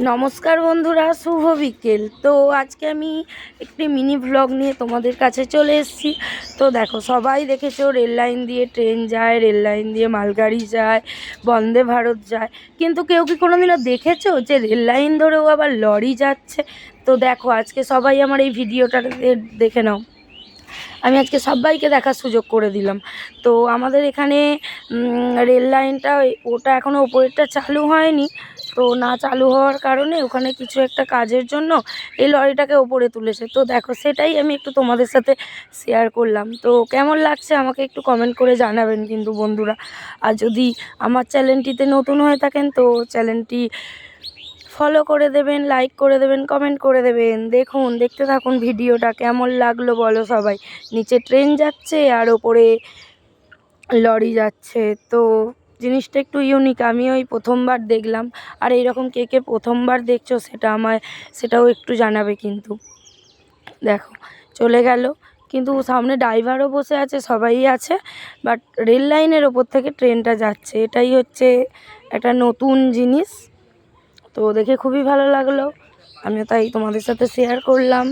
নমস্কার বন্ধুরা, শুভ বিকেল। তো আজকে আমি একটি মিনি ভ্লগ নিয়ে তোমাদের কাছে চলে এসেছি। তো দেখো, সবাই দেখেছো রেল লাইন দিয়ে ট্রেন যায়, রেল লাইন দিয়ে মালগাড়ি যায়, বন্দে ভারত যায়, কিন্তু কেউ কি কোনোদিনও দেখেছো যে রেল লাইন ধরেও আবার লরি যাচ্ছে? তো দেখো, আজকে সবাই আমার এই ভিডিওটা দেখে নাও। আমি আজকে সবাইকে দেখার সুযোগ করে দিলাম। তো আমাদের এখানে রেল লাইনটা ওটা এখনও ওপরেরটা চালু হয়নি। তো না চালু হওয়ার কারণে ওখানে কিছু একটা কাজের জন্য এই লরিটাকে ওপরে তুলেছে। তো দেখো, সেটাই আমি একটু তোমাদের সাথে শেয়ার করলাম। তো কেমন লাগছে আমাকে একটু কমেন্ট করে জানাবেন কিন্তু বন্ধুরা। আর যদি আমার চ্যানেলটিতে নতুন হয়ে থাকেন তো চ্যানেলটি ফলো করে দেবেন, লাইক করে দেবেন, কমেন্ট করে দেবেন। দেখুন, দেখতে থাকুন ভিডিওটা, কেমন লাগলো বলো সবাই। নিচে ট্রেন যাচ্ছে আর ওপরে লরি যাচ্ছে। তো জিনিসটা একটু ইউনিক, আমি ওই প্রথমবার দেখলাম। আর এইরকম কে কে প্রথমবার দেখছো সেটাও একটু জানাবে কিন্তু। দেখো, চলে গেল, কিন্তু সামনে ড্রাইভারও বসে আছে, সবাই আছে, বাট রেল লাইনের ওপর থেকে ট্রেনটা যাচ্ছে। এটাই হচ্ছে একটা নতুন জিনিস। তো দেখে খুবই ভালো লাগলো, আমিও তাই তোমাদের সাথে শেয়ার করলাম।